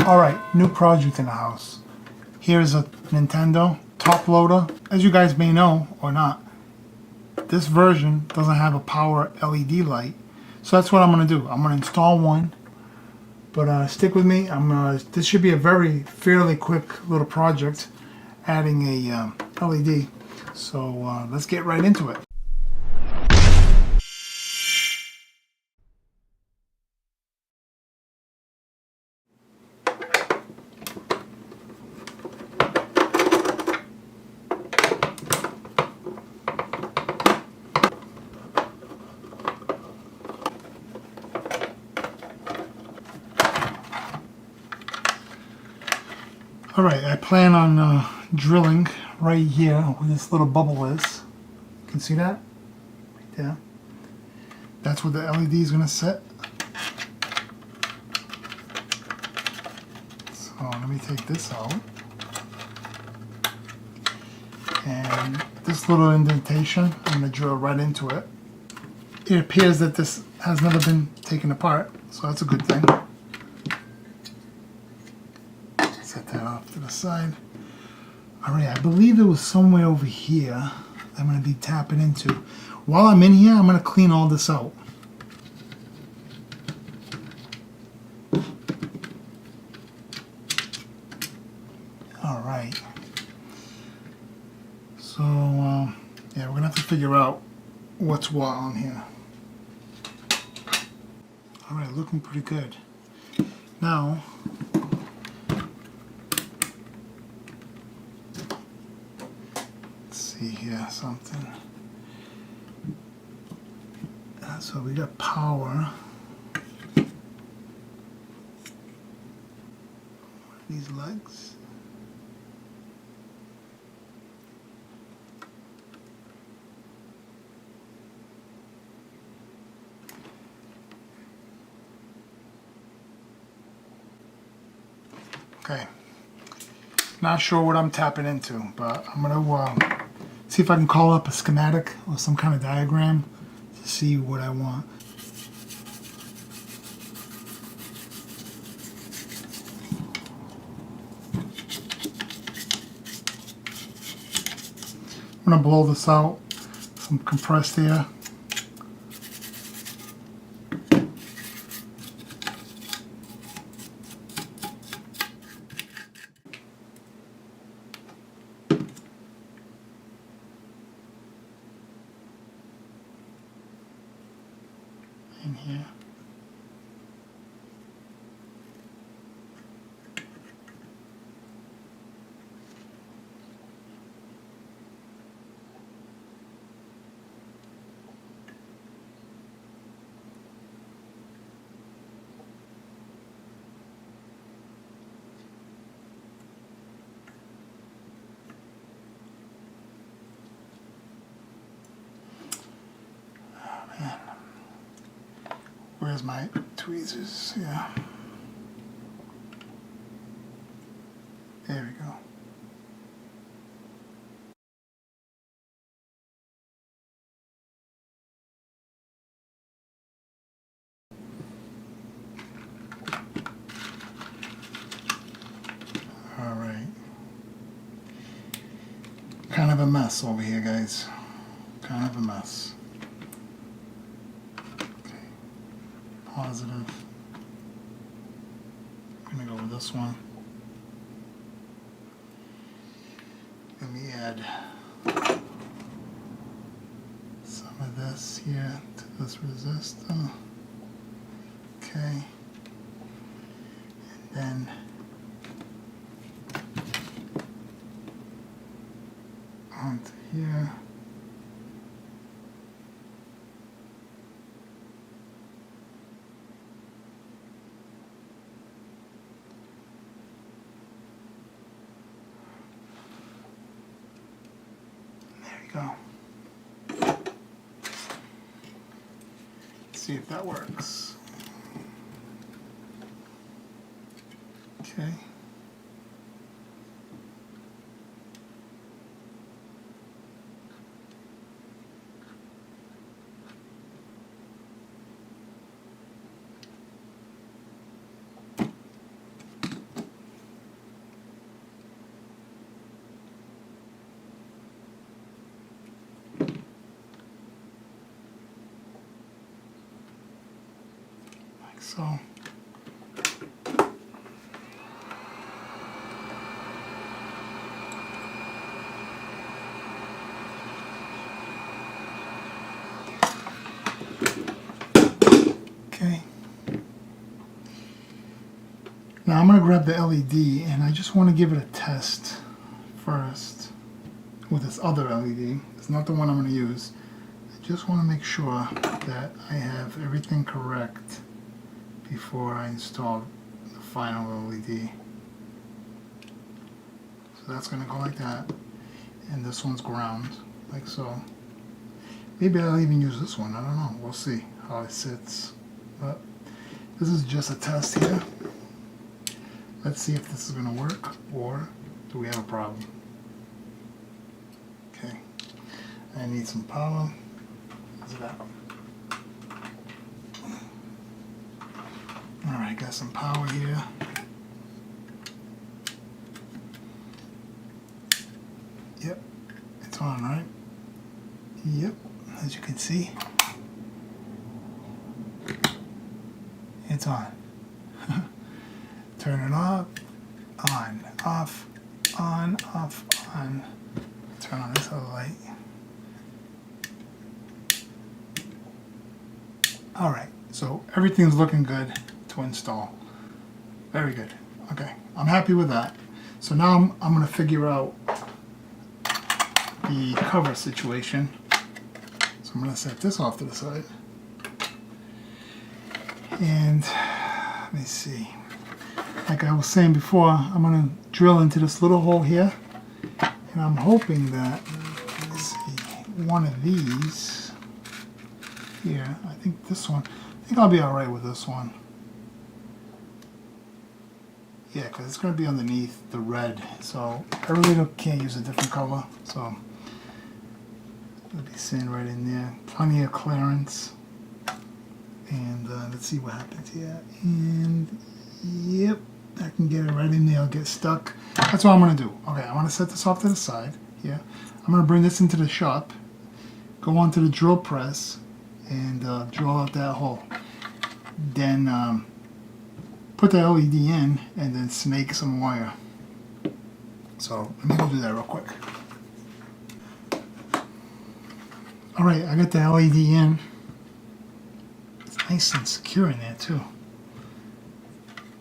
Alright, new project in the house. Here's a Nintendo top loader. As you guys may know, or not, this version doesn't have a power LED light. So that's what I'm going to do. I'm going to install one. But stick with me. This should be a fairly quick little project, adding a LED. So let's get right into it. Alright, I plan on drilling right here where this little bubble is. You can see that? Right there. That's where the LED is going to sit. So let me take this out. And this little indentation, I'm going to drill right into it. It appears that this has never been taken apart, so that's a good thing. Set that off to the side. Alright, I believe it was somewhere over here I'm going to be tapping into. While I'm in here, I'm going to clean all this out. Alright. So, yeah, we're going to have to figure out what's what on here. Alright, looking pretty good. Now, see here something. So we got power. These legs. Okay. Not sure what I'm tapping into, but I'm gonna see if I can call up a schematic or some kind of diagram to see what I want. I'm gonna blow this out, some compressed air. In here. Oh man. Where's my tweezers? Yeah. There we go. Alright. Kind of a mess over here, guys. Kind of a mess. Positive. I'm gonna go with this one. Let me add some of this here to this resistor. Okay. And then onto here. Go. See if that works. Okay. so. Okay. Now I'm going to grab the LED and I just want to give it a test first with this other LED. It's not the one I'm going to use. I just want to make sure that I have everything correct before I install the final LED. So that's going to go like that, and this one's ground, like so. Maybe I'll even use this one, I don't know, we'll see how it sits. But this is just a test here. Let's see if this is going to work, or do we have a problem. Okay, I need some power. How's that? Alright, got some power here. Yep, it's on, right? Yep, as you can see, it's on. Turn it off, off, on, off, on. Turn on this other light. Alright, so everything's looking good to install. Very good. Okay, I'm happy with that. So now I'm going to figure out the cover situation. So I'm going to set this off to the side. And let me see. Like I was saying before, I'm going to drill into this little hole here. And I'm hoping that, let's see, one of these here, I think this one, I think I'll be alright with this one. Yeah, because it's going to be underneath the red, so I really can't use a different color, so it'll be sitting right in there. Plenty of clearance. And let's see what happens here. And yep, I can get it right in there. I'll get stuck. That's what I'm going to do. Okay, I want to set this off to the side here. I'm going to bring this into the shop, go onto the drill press, and drill out that hole. Then put the LED in, and then snake some wire. So let me go do that real quick. Alright, I got the LED in. It's nice and secure in there too.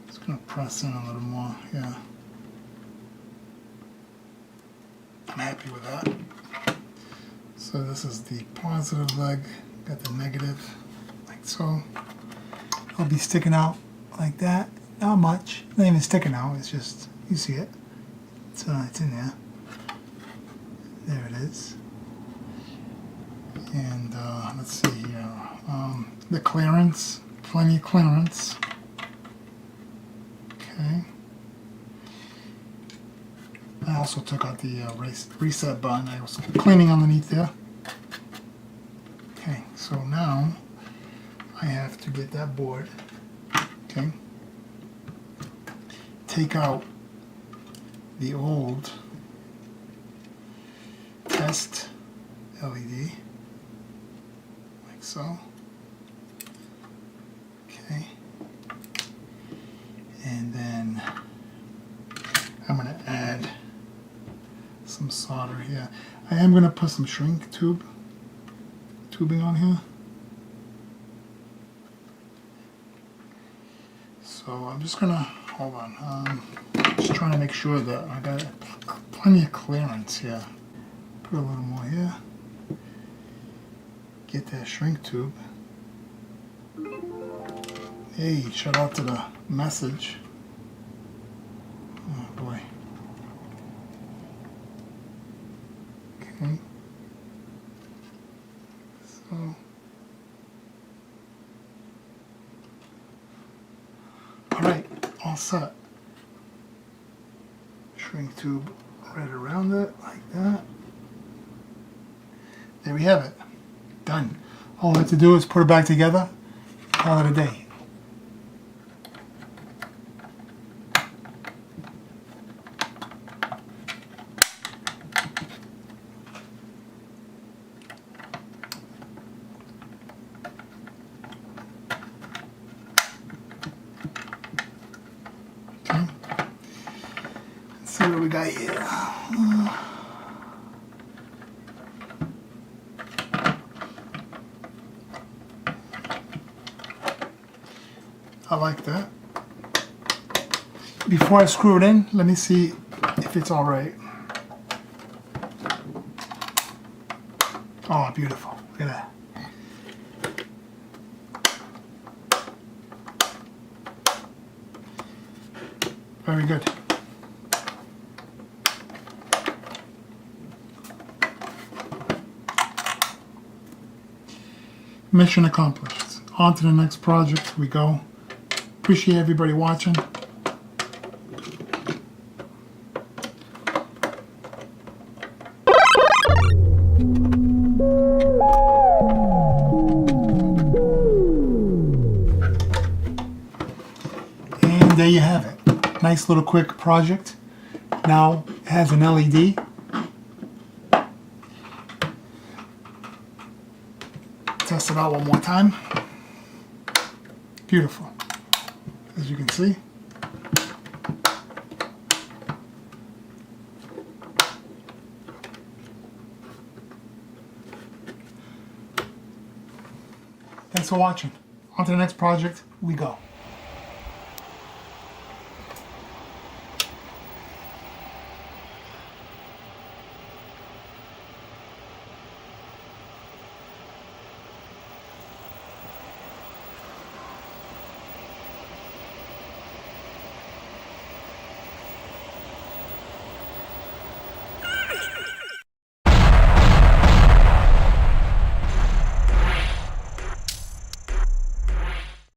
Just going to press in a little more, yeah. I'm happy with that. So this is the positive leg, got the negative, like so. It'll be sticking out like that. Not much, not even sticking out, it's just, you see it. It's in there. There it is. And let's see here. The clearance, plenty of clearance. Okay. I also took out the reset button. I was cleaning underneath there. Okay, so now I have to get that board. Okay. Take out the old test LED, like so. Okay. And then I'm going to add some solder here. I am going to put some shrink tubing on here. So I'm just going to, hold on, just trying to make sure that I got plenty of clearance here. Put a little more here. Get that shrink tube. Hey, shout out to the message. Oh boy. Okay. So. Alright, all set. Shrink tube right around it, like that. There we have it. Done. All I have to do is put it back together, call it a day. see what we got here. I like that. Before I screw it in, let me see if it's all right. Oh, beautiful. Look at that. Very good. Mission accomplished. On to the next project we go. Appreciate everybody watching. And there you have it. Nice little quick project. Now it has an LED. Test it out one more time. Beautiful. As you can see. Thanks for watching. On to the next project we go.